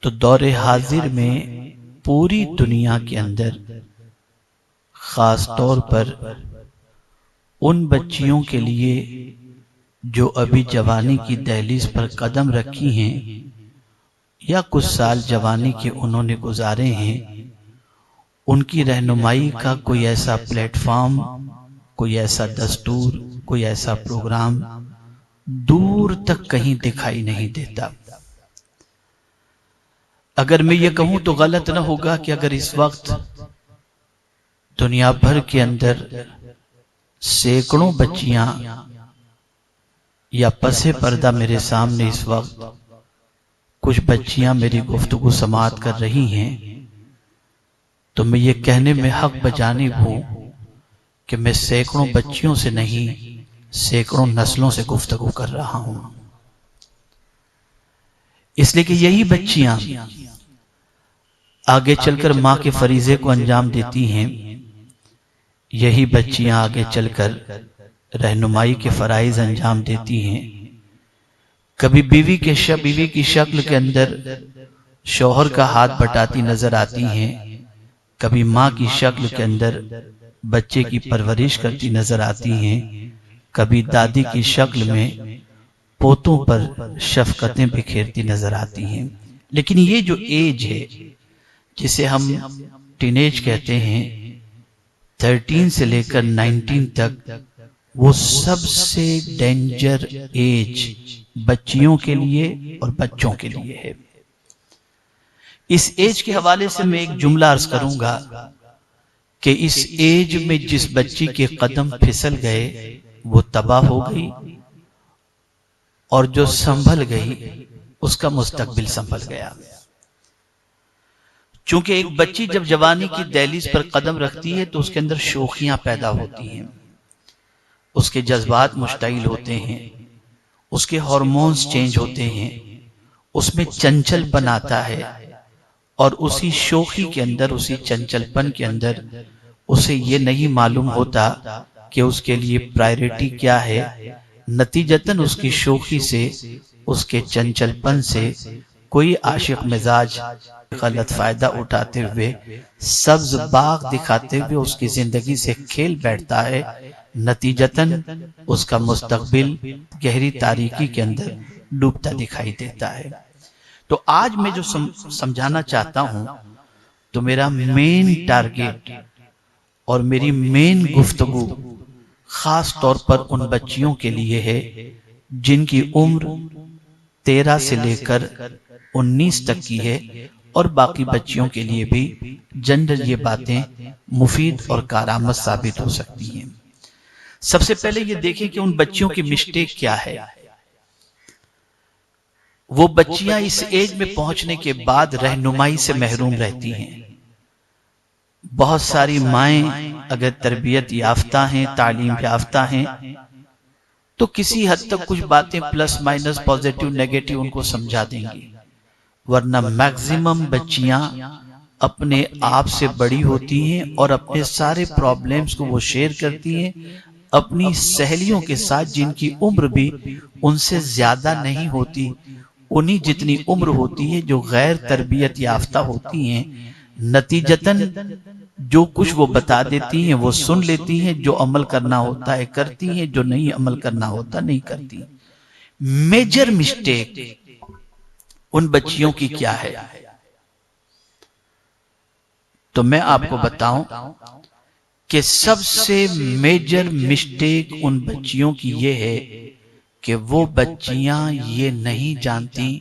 تو دور حاضر میں پوری دنیا کے اندر خاص طور پر ان بچیوں کے لیے جو ابھی جوانی کی دہلیز پر قدم رکھی ہیں یا کچھ سال جوانی کے انہوں نے گزارے ہیں، ان کی رہنمائی کا کوئی ایسا پلیٹ فارم، کوئی ایسا دستور، کوئی ایسا پروگرام دور تک کہیں دکھائی نہیں دیتا۔ اگر میں یہ کہوں تو غلط نہ ہوگا کہ اگر اس وقت دنیا بھر کے اندر سینکڑوں بچیاں یا پس پردہ میرے سامنے اس وقت کچھ بچیاں میری گفتگو سماعت کر رہی ہیں، تو میں یہ کہنے میں حق بجانب ہوں کہ میں سینکڑوں بچیوں سے نہیں، سینکڑوں نسلوں سے گفتگو کر رہا ہوں، اس لیے کہ یہی بچیاں آگے چل کر ماں کے فریضے کو انجام دیتی ہیں، یہی بچیاں آگے چل کر رہنمائی کے فرائض انجام دیتی ہیں۔ کبھی بیوی کی شکل کے اندر شوہر کا ہاتھ بٹاتی نظر آتی ہیں، کبھی ماں کی شکل کے اندر بچے کی پرورش کرتی نظر آتی ہیں، کبھی دادی کی شکل میں پوتوں پر شفقتیں بکھیرتی نظر آتی ہیں۔ لیکن یہ جو ایج ہے جسے ہم ٹین ایج کہتے ہیں، 13 سے لے کر 19 تک، وہ سب سے ڈینجر ایج بچیوں کے لیے اور بچوں کے لیے ہے۔ اس ایج کے حوالے سے میں ایک جملہ عرض کروں گا کہ اس ایج میں جس بچی کے قدم پھسل گئے وہ تباہ ہو گئی، اور جو سنبھل گئی اس کا مستقبل سنبھل گیا۔ چونکہ ایک بچی جب جوانی کی دہلیز پر قدم رکھتی ہے تو اس کے اندر شوخیاں پیدا ہوتی ہیں، اس کے جذبات مشتعل ہوتے ہیں، اس کے ہارمونز چینج ہوتے ہیں، اس میں چنچل پن آتا ہے، اور اسی شوخی کے اندر، اسی چنچل پن کے اندر اسے یہ نہیں معلوم ہوتا کہ اس کے لیے پرائیورٹی کیا ہے۔ نتیجتاً اس کی شوخی سے، اس کے چنچل پن سے کوئی عاشق مزاج غلط فائدہ اٹھاتے ہوئے، سبز باغ دکھاتے ہوئے اس کی زندگی سے کھیل بیٹھتا ہے۔ نتیجتاً اس کا مستقبل گہری تاریکی کے اندر ڈوبتا دکھائی دیتا ہے۔ تو آج میں جو سمجھانا چاہتا ہوں، تو میرا مین ٹارگیٹ اور میری مین گفتگو خاص طور پر ان بچیوں کے لیے ہے جن کی عمر 13 سے لے کر 19 تک کی ہے، اور باقی بچیوں کے لیے بھی جنرل یہ باتیں مفید اور کارآمد ثابت ہو سکتی ہیں۔ سب سے پہلے یہ دیکھیں کہ ان بچیوں کی مسٹیک کیا ہے۔ وہ بچیاں اس ایج میں پہنچنے کے بعد رہنمائی سے محروم رہتی ہیں۔ بہت ساری مائیں اگر تربیت یافتہ ہیں، تعلیم یافتہ ہیں، تو کسی حد تک کچھ باتیں plus minus positive negative in کو سمجھا دیں گی، ورنہ میکزیمم بچیاں اپنے آپ سے بڑی ہوتی ہیں اور اپنے سارے پرابلمز کو وہ شیئر کرتی ہیں اپنی سہیلیوں کے ساتھ، جن کی عمر بھی ان سے زیادہ نہیں ہوتی، انہی جتنی عمر ہوتی ہے جو غیر تربیت یافتہ ہوتی ہیں۔ نتیجتاً جو کچھ وہ بتا دیتی ہیں وہ سن لیتی ہیں، جو عمل کرنا ہوتا ہے کرتی ہیں، جو نہیں عمل کرنا ہوتا نہیں کرتی۔ میجر مسٹیک ان بچیوں کی کیا ہے؟ تو میں آپ کو بتاؤں کہ سب سے میجر مسٹیک ان بچیوں کی یہ ہے کہ وہ بچیاں یہ نہیں جانتی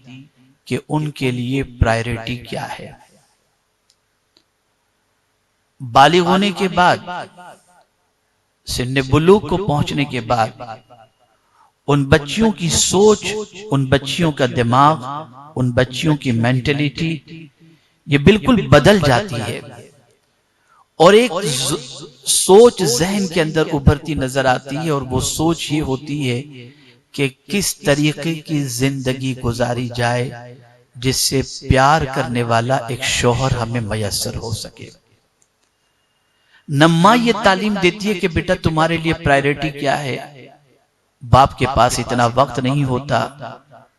کہ ان کے لیے پرائیورٹی کیا ہے۔ بالغ ہونے کے بعد، سن بلوغ کو پہنچنے کے بعد، ان بچیوں کی سوچ، ان بچیوں کا دماغ، ان بچیوں کی مینٹلیٹی یہ بالکل بدل جاتی ہے، اور ایک سوچ ذہن کے اندر ابھرتی نظر آتی ہے، اور وہ سوچ یہ ہوتی ہے کہ کس طریقے کی زندگی گزاری جائے جس سے پیار کرنے والا ایک شوہر ہمیں میسر ہو سکے۔ نہ ماں یہ تعلیم دیتی ہے کہ بیٹا تمہارے لیے پرائیورٹی کیا ہے، باپ کے پاس اتنا وقت نہیں ہوتا،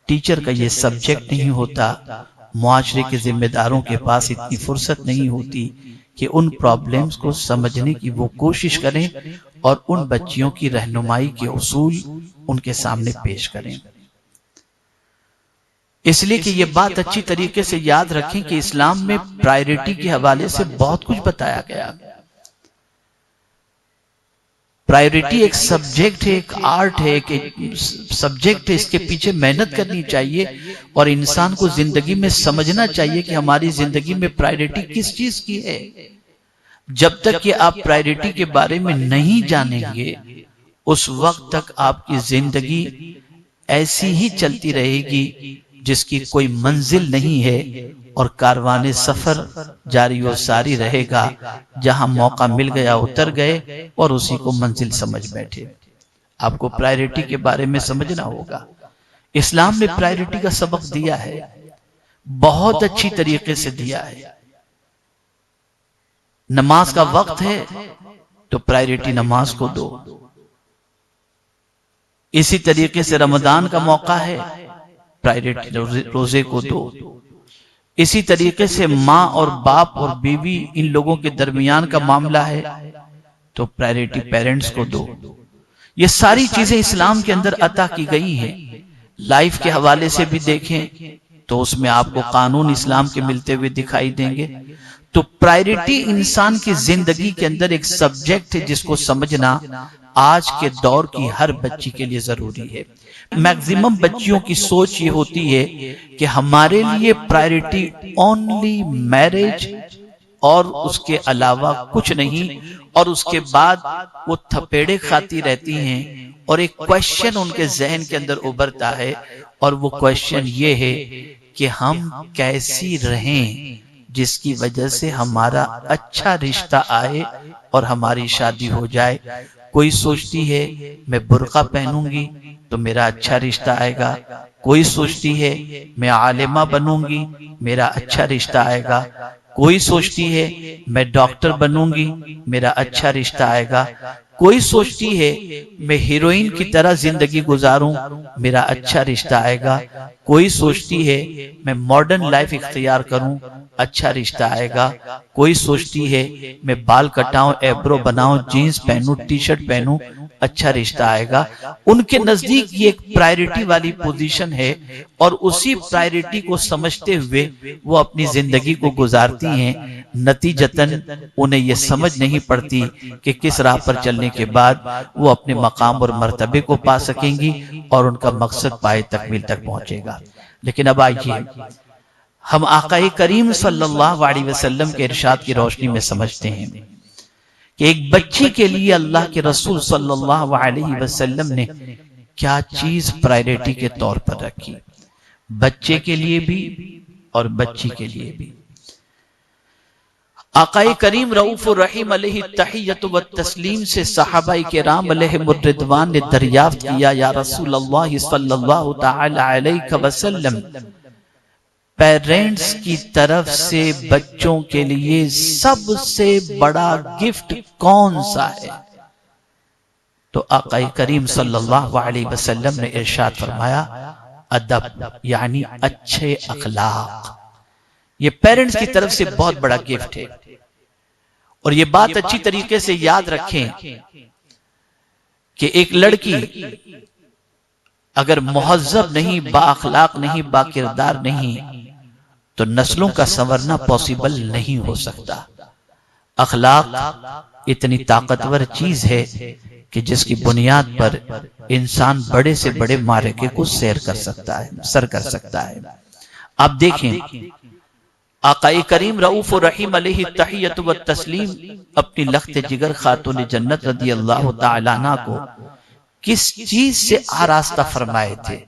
ٹیچر کا یہ سبجیکٹ نہیں ہوتا، معاشرے کے ذمہ داروں کے پاس اتنی فرصت نہیں ہوتی کہ ان پرابلمز کو سمجھنے کی وہ کوشش کریں اور ان بچیوں کی رہنمائی کے اصول ان کے سامنے پیش کریں۔ اس لیے کہ یہ بات اچھی طریقے سے یاد رکھیں کہ اسلام میں پرائرٹی کے حوالے سے بہت کچھ بتایا گیا۔ پرائرٹی ایک سبجیکٹ ہے، ایک آرٹ ہے، ایک سبجیکٹ ہے، اس کے پیچھے محنت کرنی چاہیے اور انسان کو زندگی میں سمجھنا چاہیے کہ ہماری زندگی میں پرائرٹی کس چیز کی ہے۔ جب تک کہ آپ پرائرٹی کے بارے میں نہیں جانیں گے اس وقت تک آپ کی زندگی ایسی ہی چلتی رہے گی جس کی کوئی منزل نہیں ہے، اور کاروان سفر جاری و ساری رہے گا، جہاں موقع مل گیا اتر گئے اور اسی کو منزل سمجھ بیٹھے۔ آپ کو پرائرٹی کے بارے میں سمجھنا ہوگا۔ اسلام نے پرائرٹی کا سبق دیا ہے، بہت اچھی طریقے سے دیا ہے۔ نماز کا وقت ہے تو پرائرٹی نماز کو دو، اسی طریقے سے رمضان کا موقع ہے، پرائرٹی روزے کو دو، اسی طریقے سے ماں اور باپ اور بیوی ان لوگوں کے درمیان کا معاملہ ہے تو پرائرٹی پیرنٹس کو دو۔ یہ ساری چیزیں اسلام کے اندر عطا کی گئی ہیں۔ لائف کے حوالے سے بھی دیکھیں تو اس میں آپ کو قانون اسلام کے ملتے ہوئے دکھائی دیں گے۔ تو پرائرٹی انسان کی زندگی کے اندر ایک سبجیکٹ ہے جس کو سمجھنا آج کے دور کی ہر بچی کے لیے ضروری ہے۔ میکزیمم بچیوں کی سوچ یہ ہوتی ہے کہ ہمارے لیے پرائرٹی اونلی میرج اور اس کے علاوہ کچھ نہیں، اور اس کے بعد وہ تھپیڑے کھاتی رہتی ہیں، اور ایک کویشچن ان کے ذہن کے اندر ابھرتا ہے، اور وہ کویشچن یہ ہے کہ ہم کیسی رہیں جس کی وجہ سے ہمارا اچھا رشتہ آئے اور ہماری شادی ہو جائے۔ کوئی سوچتی ہے میں برقع پہنوں گی تو میرا اچھا رشتہ آئے گا، کوئی سوچتی ہے میں عالمہ بنوں گی میرا اچھا رشتہ آئے گا، کوئی سوچتی ہے میں ڈاکٹر بنوں گی میرا اچھا رشتہ آئے گا، کوئی سوچتی ہے میں ہیروئن کی طرح زندگی گزاروں میرا اچھا رشتہ آئے گا، کوئی سوچتی ہے میں ماڈرن لائف اختیار کروں اچھا رشتہ آئے گا، کوئی سوچتی ہے میں بال کٹاؤں، ایبرو بناؤں، جینز پہنوں، ٹی شرٹ پہنوں اچھا رشتہ آئے گا۔ ان کے نزدیک یہ ایک پرائرٹی والی پوزیشن ہے، اور اسی پرائرٹی کو سمجھتے ہوئے وہ اپنی زندگی کو گزارتی ہیں۔ نتیجتاً انہیں یہ سمجھ نہیں پڑتی کہ کس راہ پر چلنے کے بعد وہ اپنے مقام اور مرتبے کو پا سکیں گی اور ان کا مقصد پائے تکمیل تک پہنچے گا۔ لیکن اب آئیے ہم آقا کریم صلی اللہ علیہ وسلم کے ارشاد کی روشنی میں سمجھتے ہیں کہ ایک بچی کے لیے اللہ کے رسول صلی اللہ علیہ وسلم نے کیا چیز پرائرٹی کے طور پر رکھی، بچے کے لیے بھی اور بچی کے لیے بھی۔ آقا کریم رؤوف الرحیم علیہ التحیۃ والتسلیم سے صحابہ کرام علیہم الرضوان نے دریافت کیا، یا رسول اللہ صلی اللہ تعالی علیہ وسلم، پیرنٹس کی طرف سے بچوں کے لیے سب سے بڑا گفٹ کون سا ہے؟ تو آقا کریم صلی اللہ علیہ وسلم نے ارشاد فرمایا، ادب، یعنی اچھے اخلاق۔ یہ پیرنٹس کی طرف سے بہت بڑا گفٹ ہے، اور یہ بات اچھی طریقے سے یاد رکھیں کہ ایک لڑکی اگر مہذب نہیں، با اخلاق نہیں، با کردار نہیں تو نسلوں کا سنورنا پاسبل نہیں ہو سکتا۔ اخلاق اتنی طاقتور چیز ہے کہ جس کی بنیاد پر انسان بڑے سے بڑے معرکے کو سر کر سکتا ہے۔ آپ دیکھیں آقا کریم رؤوف الرحیم علیہ التحیۃ والتسلیم اپنی لخت جگر خاتون جنت رضی اللہ تعالی عنہ کو کس چیز سے آراستہ فرمائے تھے؟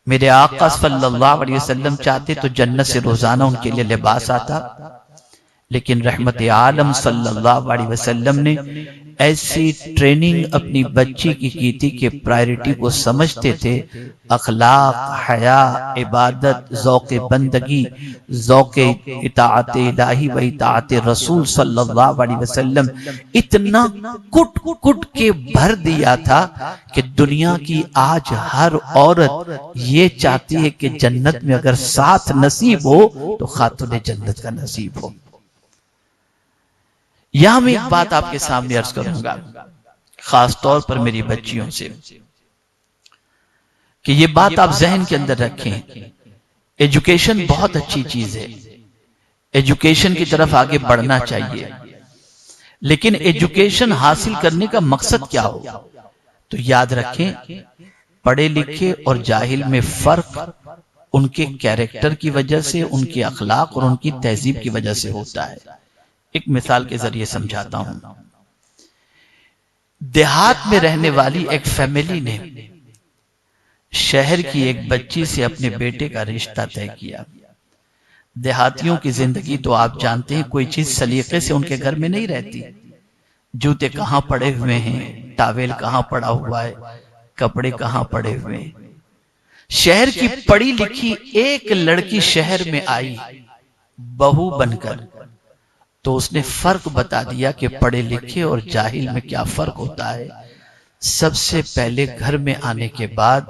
میرے آقا صلی اللہ علیہ وسلم چاہتے تو جنت سے روزانہ ان کے لیے لباس آتا، لیکن رحمت عالم صلی اللہ علیہ وسلم نے ایسی ٹریننگ اپنی بچی کی تھی کہ پرائرٹی کو سمجھتے تھے، اخلاق، حیا، عبادت، ذوق بندگی، ذوق اطاعت الہی و اطاعت رسول صلی اللہ علیہ وسلم اتنا کٹ کٹ کے بھر دیا تھا کہ دنیا کی آج ہر عورت یہ چاہتی ہے کہ جنت میں اگر ساتھ نصیب ہو تو خاتون جنت کا نصیب ہو۔ یہاں میں ایک بات آپ کے سامنے عرض کروں گا، خاص طور پر میری بچیوں سے، کہ یہ بات آپ ذہن کے اندر رکھیں۔ ایجوکیشن بہت اچھی چیز ہے، ایجوکیشن کی طرف آگے بڑھنا چاہیے، لیکن ایجوکیشن حاصل کرنے کا مقصد کیا ہو؟ تو یاد رکھیں، پڑھے لکھے اور جاہل میں فرق ان کے کیریکٹر کی وجہ سے، ان کے اخلاق اور ان کی تہذیب کی وجہ سے ہوتا ہے۔ ایک مثال کے ذریعے سمجھاتا ہوں۔ دیہات میں رہنے والی ایک فیملی نے شہر کی ایک بچی سے اپنے بیٹے کا رشتہ طے کیا۔ دیہاتیوں کی زندگی تو آپ جانتے ہیں، کوئی چیز سلیقے سے ان کے گھر میں نہیں رہتی۔ جوتے کہاں پڑے ہوئے ہیں، ٹاویل کہاں پڑا ہوا ہے، کپڑے کہاں پڑے ہوئے ہیں۔ شہر کی پڑھی لکھی ایک لڑکی شہر میں آئی بہو بن کر، تو اس نے فرق بتا دیا کہ پڑھے لکھے اور جاہل میں کیا فرق ہوتا ہے۔ سب سے پہلے گھر میں آنے کے بعد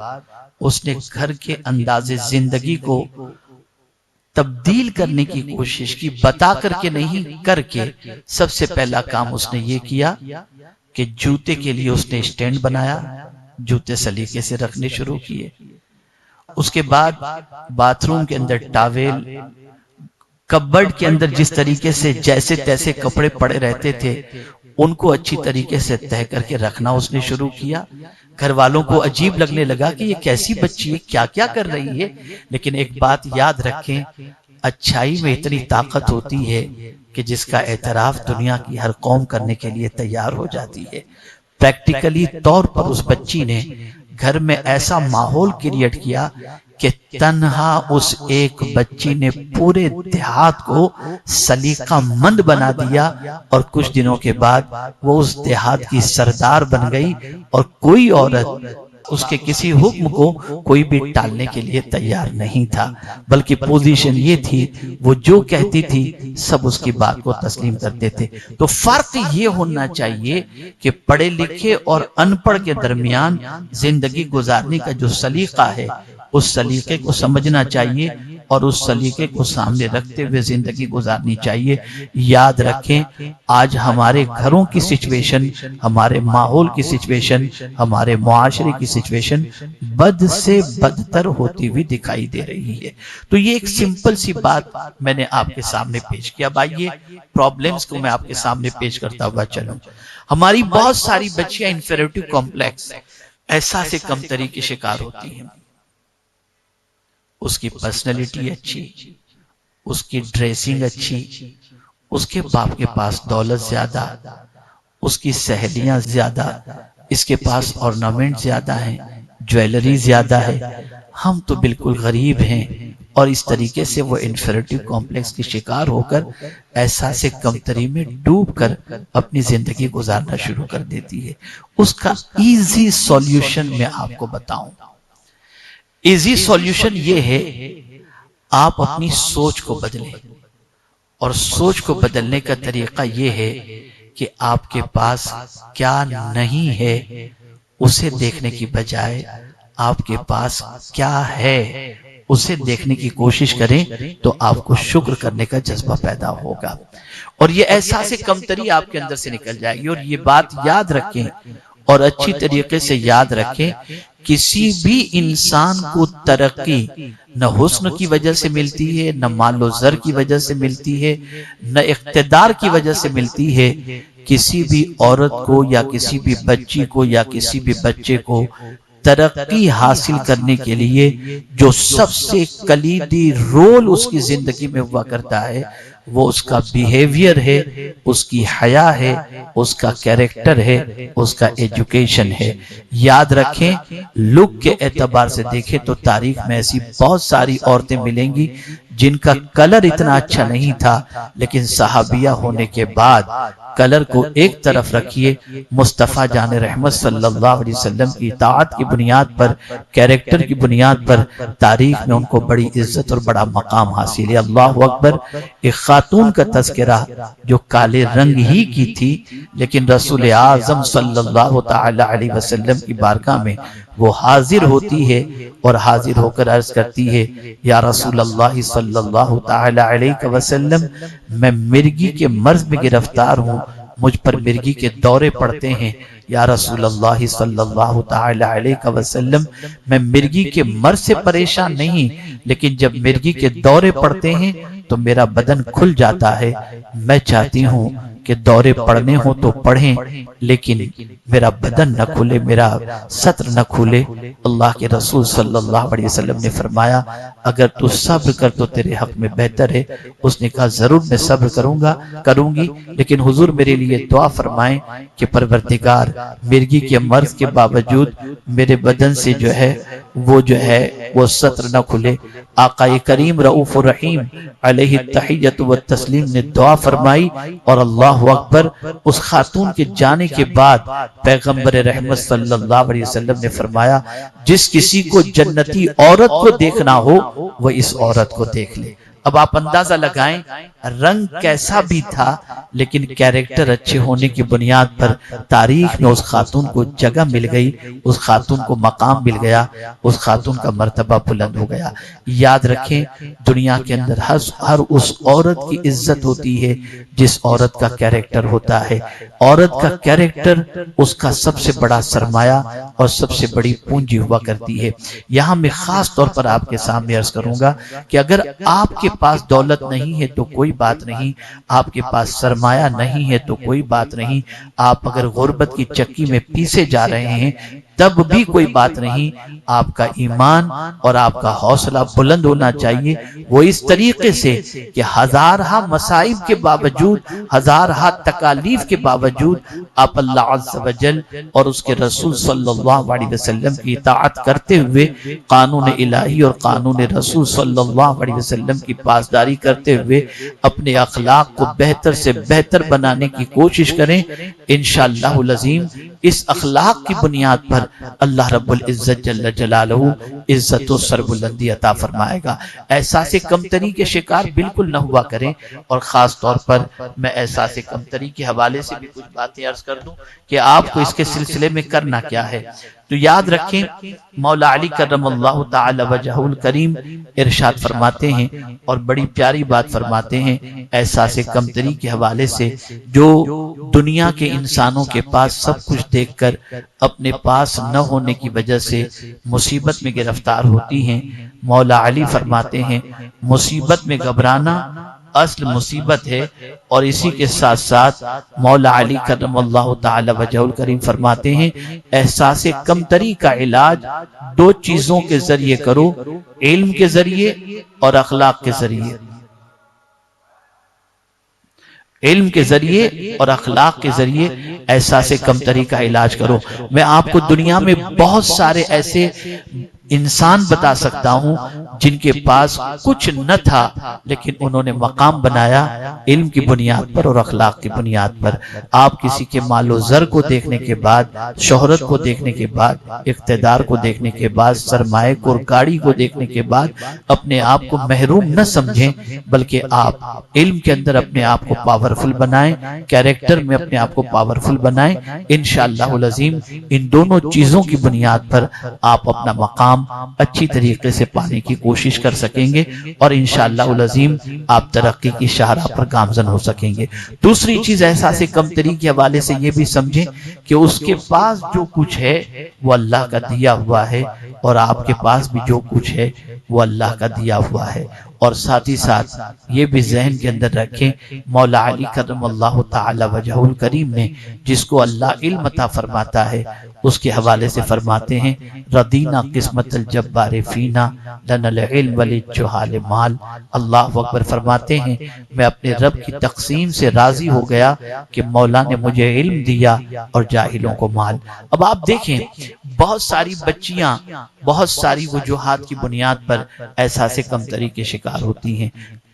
اس نے گھر کے انداز زندگی کو تبدیل کرنے کی کوشش کی، بتا کر کے نہیں، کر کے۔ سب سے پہلا کام اس نے یہ کیا کہ جوتے کے لیے اس نے اسٹینڈ بنایا، جوتے سلیقے سے رکھنے شروع کیے۔ اس کے بعد باتھ روم کے اندر ٹاویل، کبرڈ کے اندر جس طریقے سے جیسے تیسے کپڑے پڑے رہتے تھے ان کو اچھی طریقے سے طے کر کے رکھنا اس نے شروع کیا۔ گھر والوں کو عجیب لگنے لگا کہ یہ کیسی بچی ہے، کیا کیا کر رہی ہے۔ لیکن ایک بات یاد رکھیں، اچھائی میں اتنی طاقت ہوتی ہے کہ جس کا اعتراف دنیا کی ہر قوم کرنے کے لیے تیار ہو جاتی ہے۔ پریکٹیکلی طور پر اس بچی نے گھر میں ایسا ماحول کریٹ کیا کہ تنہا اس ایک بچی نے پورے دیہات کو سلیقہ مند بنا دیا، اور کچھ دنوں کے بعد وہ اس دیہات کی سردار بن گئی، اور کوئی عورت اس کے کسی حکم کو کوئی بھی ٹالنے کے لیے تیار نہیں تھا، بلکہ پوزیشن یہ تھی وہ جو کہتی تھی سب اس کی بات کو تسلیم کرتے تھے۔ تو فرق یہ ہونا چاہیے کہ پڑھے لکھے اور ان پڑھ کے درمیان زندگی گزارنے کا جو سلیقہ ہے اس سلیقے کو سمجھنا چاہیے اور اس سلیقے کو سامنے رکھتے ہوئے زندگی گزارنی چاہیے۔ یاد رکھیں، آج ہمارے گھروں کی سچویشن، ہمارے ماحول کی سچویشن، ہمارے معاشرے کی سچویشن بد سے بدتر ہوتی ہوئی دکھائی دے رہی ہے۔ تو یہ ایک سمپل سی بات میں نے آپ کے سامنے پیش کیا۔ اب آئیے پرابلمز کو میں آپ کے سامنے پیش کرتا ہوا چلوں۔ ہماری بہت ساری بچیاں انفیریٹی کمپلیکس، احساس کمتری کے شکار ہوتی ہیں۔ اس کی پرسنالٹی اچھی، اس کی ڈریسنگ اچھی، اس کے باپ کے پاس دولت زیادہ، اس کی سہیلیاں زیادہ، اس کے پاس ornament زیادہ ہیں، جویلری زیادہ ہے، ہم تو بالکل غریب ہیں، اور اس طریقے سے وہ انفیریٹی کمپلیکس کی شکار ہو کر احساس کمتری میں ڈوب کر اپنی زندگی گزارنا شروع کر دیتی ہے۔ اس کا ایزی سولوشن میں آپ کو بتاؤں، ایزی سولوشن یہ ہے، آپ اپنی سوچ کو بدلیں، اور سوچ کو بدلنے کا طریقہ یہ ہے کہ آپ کے پاس کیا نہیں ہے اسے دیکھنے کی بجائے آپ کے پاس کیا ہے اسے دیکھنے کی کوشش کریں، تو آپ کو شکر کرنے کا جذبہ پیدا ہوگا، اور یہ احساس کمتری آپ کے اندر سے نکل جائے گی۔ اور یہ بات یاد رکھیں اور اچھی طریقے سے یاد رکھیں، کسی بھی انسان کو ترقی نہ حسن کی وجہ سے ملتی ہے، نہ مال و زر کی وجہ سے ملتی ہے، نہ اقتدار کی وجہ سے ملتی ہے۔ کسی بھی عورت کو یا کسی بھی بچی کو یا کسی بھی بچے کو ترقی حاصل کرنے کے لیے جو سب سے کلیدی رول اس کی زندگی میں ہوا کرتا ہے وہ اس کا بیہیویئر ہے، اس کی حیا ہے، اس کا کیریکٹر ہے، اس کا ایجوکیشن ہے۔ یاد رکھیں، لک کے اعتبار سے دیکھیں تو تاریخ میں ایسی بہت ساری عورتیں ملیں گی جن کا کلر اتنا اچھا نہیں تھا، لیکن صحابیہ ہونے کے بعد کلر کو ایک طرف رکھیے، مصطفیٰ جان رحمت صلی اللہ علیہ وسلم کی اطاعت کی بنیاد پر، کیریکٹر کی بنیاد پر تاریخ میں ان کو بڑی عزت اور بڑا مقام حاصل ہے۔ اللہ اکبر۔ ایک خاتون کا تذکرہ جو کالے رنگ ہی کی تھی، لیکن رسول اعظم صلی اللہ تعالی علیہ وسلم کی بارگاہ میں وہ حاضر ہوتی ہے اور حاضر ہو کر عرض کرتی ہے، یا رسول اللہ صلی اللہ تعالی علیہ وسلم، میں مرگی کے مرض میں گرفتار ہوں، مجھ پر مرگی کے دورے پڑتے ہیں۔ یا رسول اللہ صلی اللہ تعالی علیہ وسلم، میں مرگی کے مرض سے پریشان نہیں، لیکن جب مرگی کے دورے پڑتے ہیں تو میرا بدن کھل جاتا ہے۔ میں چاہتی ہوں کہ دورے پڑھنے ہوں تو پڑھیں، لیکن میرا بدن نہ کھلے، میرا سطر نہ کھلے۔ اللہ کے رسول صلی اللہ علیہ وسلم نے فرمایا، اگر تو صبر کر تو تیرے حق میں بہتر ہے۔ اس نے کہا ضرور میں صبر کروں گی، لیکن حضور میرے لیے دعا فرمائیں کہ پروردگار، مرگی کے مرض کے باوجود میرے بدن سے وہ سطر نہ کھلے۔ آقا کریم رؤوف الرحیم علیہ التحیۃ والتسلیم نے دعا فرمائی، اور اللہ اکبر، اس خاتون کے جانے کے بعد پیغمبر رحمت صلی اللہ علیہ وسلم نے فرمایا، جس کسی کو جنتی عورت کو دیکھنا ہو وہ اس عورت کو دیکھ لے۔ اب آپ اندازہ لگائیں، رنگ کیسا بھی تھا، لیکن کیریکٹر اچھے ہونے کی بنیاد پر تاریخ میں اس خاتون کو جگہ مل گئی، اس خاتون کو مقام مل گیا، اس خاتون کا مرتبہ بلند ہو گیا۔ یاد رکھیں، دنیا کے اندر ہر اس عورت کی عزت ہوتی ہے جس عورت کا کیریکٹر ہوتا ہے۔ عورت کا کیریکٹر اس کا سب سے بڑا سرمایہ اور سب سے بڑی پونجی ہوا کرتی ہے۔ یہاں میں خاص طور پر آپ کے سامنے عرض کروں گا کہ اگر آپ کے پاس دولت نہیں ہے تو کوئی بات نہیں، آپ کے پاس سرمایہ نہیں ہے تو کوئی بات نہیں، آپ اگر غربت کی چکی میں پیسے جا رہے ہیں تب بھی کوئی بات نہیں، آپ کا ایمان اور آپ کا حوصلہ بلند ہونا چاہیے، وہ اس طریقے سے کہ ہزارہا مصائب کے باوجود، ہزارہا تکالیف کے باوجود آپ اللہ عز و جل اور اس کے رسول صلی اللہ علیہ وسلم کی اطاعت کرتے ہوئے، قانون الہی اور قانون رسول صلی اللہ علیہ وسلم کی پاسداری کرتے ہوئے اپنے اخلاق کو بہتر سے بہتر بنانے کی کوشش کریں۔ انشاءاللہ العظیم اس اخلاق کی بنیاد پر اللہ رب العزت جل جلالہ عزت و سربلندی عطا فرمائے گا۔ احساس کمتری کے شکار بالکل نہ ہوا کریں، اور خاص طور پر میں احساس کمتری کے حوالے سے بھی کچھ باتیں عرض کر دوں کہ آپ کو اس کے سلسلے میں کرنا کیا ہے۔ تو یاد رکھیں، مولا علی کرم اللہ تعالی وجہہ الکریم ارشاد فرماتے ہیں اور بڑی پیاری بات فرماتے ہیں احساس کمتری کے حوالے سے، جو دنیا کے انسانوں کے پاس سب کچھ دیکھ کر اپنے پاس نہ ہونے کی وجہ سے مصیبت میں گرفتار ہوتی ہیں، مولا علی فرماتے ہیں مصیبت میں گھبرانا اصل مصیبت ہے۔ اور اسی کے ساتھ ساتھ مولا علی کرم اللہ تعالی وجہ الکریم فرماتے ہیں احساس کمتری کا علاج دو چیزوں کے ذریعے کرو، علم کے ذریعے اور اخلاق کے ذریعے۔ علم کے ذریعے اور اخلاق کے ذریعے احساس کمتری کا علاج کرو۔ میں آپ کو دنیا میں بہت سارے ایسے انسان بتا سکتا ہوں جن کے پاس کچھ نہ تھا لیکن انہوں نے مقام بنایا علم کی بنیاد پر اور اخلاق کی بنیاد پر۔ آپ کسی کے مال و زر کو دیکھنے کے بعد، شہرت کو دیکھنے کے بعد، اقتدار کو دیکھنے کے بعد، سرمایہ کو اور گاڑی کو دیکھنے کے بعد اپنے آپ کو محروم نہ سمجھیں، بلکہ آپ علم کے اندر اپنے آپ کو پاورفل بنائیں، کیریکٹر میں اپنے آپ کو پاورفل بنائیں۔ انشاءاللہ العظیم ان دونوں چیزوں کی بنیاد پر آپ اپنا مقام اچھی طریقے سے پانے کی کوشش کر سکیں گے، اور انشاءاللہ العظیم آپ ترقی کی شاہراہ پر گامزن ہو سکیں گے۔ دوسری چیز احساس کمتری کے حوالے سے یہ بھی سمجھیں کہ اس کے پاس جو کچھ ہے وہ اللہ کا دیا ہوا ہے، اور آپ کے پاس بھی جو کچھ ہے وہ اللہ کا دیا ہوا ہے۔ اور ساتھ ہی ساتھ یہ بھی ذہن کے اندر رکھیں مولا علی کرم اللہ تعالی وجہ الکریم نے جس کو اللہ علم عطا فرماتا ہے اس کے حوالے سے فرماتے ہیں ردینا قسمت الجبار فینا لنا العلم وللجہال مال۔ اللہ اکبر فرماتے ہیں میں اپنے رب کی تقسیم سے راضی ہو گیا کہ مولا نے مجھے علم دیا اور جاہلوں کو مال۔ اب آپ دیکھیں بہت ساری بچیاں بہت ساری وجوہات کی بنیاد پر احساس کمتری کے شکار ہوتی ہیں۔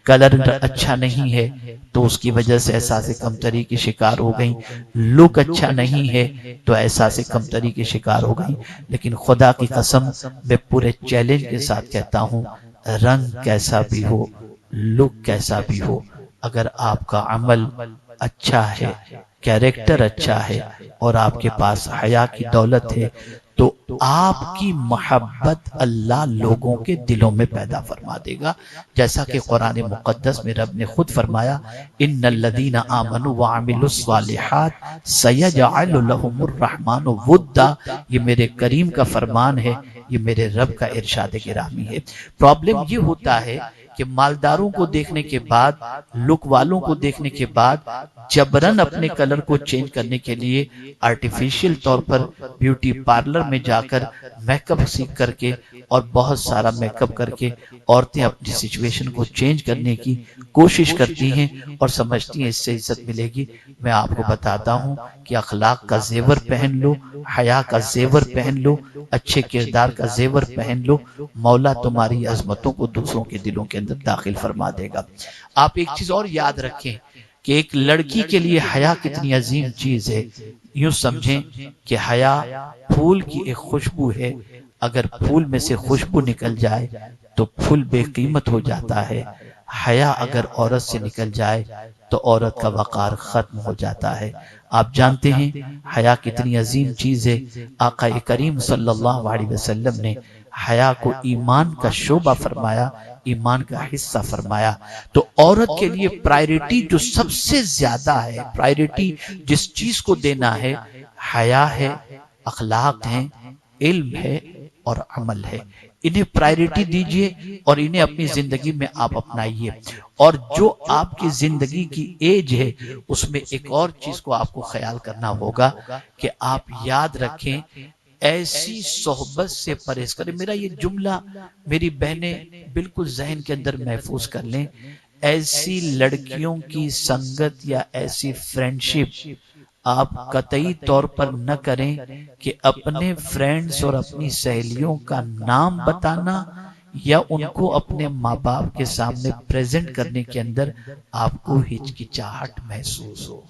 کلر اچھا نہیں ہے تو اس کی وجہ سے احساس کمتری کی شکار ہو گئی، لک اچھا نہیں ہے تو احساس کمتری کی شکار ہو گئی۔ لیکن خدا کی قسم میں پورے چیلنج کے ساتھ کہتا ہوں، رنگ کیسا بھی ہو، لک کیسا بھی ہو، اگر آپ کا عمل اچھا ہے، کیریکٹر اچھا ہے اور آپ کے پاس حیا کی دولت ہے تو آپ کی محبت اللہ لوگوں کے دلوں میں پیدا فرما دے گا، جیسا کہ قرآن مقدس میں رب نے خود فرمایا، ان الذین آمنوا وعملوا الصالحات سیجعل لهم الرحمن ودا۔ یہ میرے کریم کا فرمان ہے، یہ میرے رب کا ارشاد گرامی ہے۔ پرابلم یہ ہوتا ہے کہ مالداروں کو دیکھنے کے بعد، لک والوں کو دیکھنے کے بعد جبرن اپنے کلر کو چینج کرنے کے لیے آرٹیفیشل طور پر بیوٹی پارلر میں جا کر میک اپ سیکھ کر کے اور بہت سارا میک اپ کر کے عورتیں اپنی سچویشن کو چینج کرنے کی کوشش کرتی ہیں اور سمجھتی ہیں اس سے عزت ملے گی۔ میں آپ کو بتاتا ہوں کہ اخلاق کا زیور پہن لو، حیا کا زیور پہن لو، اچھے کردار کا زیور پہن لو، مولا تمہاری عظمتوں کو دوسروں کے دلوں کے اندر داخل فرما دے گا۔ آپ ایک چیز اور یاد رکھیں کہ ایک لڑکی کے لیے حیا کتنی عظیم چیز ہے۔ یوں سمجھیں کہ حیا پھول کی ایک خوشبو ہے، اگر پھول میں سے خوشبو نکل جائے تو پھول بے قیمت ہو جاتا ہے، حیا اگر عورت سے نکل جائے تو عورت کا وقار ختم ہو جاتا ہے۔ آپ جانتے ہیں حیا کتنی عظیم چیز ہے۔ آقا کریم صلی اللہ علیہ وسلم نے حیا کو ایمان کا شعبہ فرمایا، ایمان کا حصہ فرمایا۔ تو عورت کے لیے پرائرٹی جو سب سے زیادہ ہے، پرائرٹی جس چیز کو دینا ہے، حیا ہے، اخلاق ہیں، علم ہے اور عمل ہے۔ انہیں پرائرٹی دیجئے اور انہیں اپنی زندگی میں آپ اپنائیے۔ اور جو آپ کی زندگی کی ایج ہے اس میں ایک اور چیز کو آپ کو خیال کرنا ہوگا کہ آپ یاد رکھیں، ایسی صحبت سے پرہیز کریں۔ میرا یہ جملہ میری بہنیں بالکل ذہن کے اندر محفوظ کر لیں، ایسی لڑکیوں کی سنگت یا ایسی فرینڈشپ آپ قطعی طور پر نہ کریں کہ اپنے فرینڈز اور اپنی سہیلیوں کا نام بتانا یا ان کو اپنے ماں باپ کے سامنے پریزنٹ کرنے کے اندر آپ کو ہچکچاہٹ محسوس ہو۔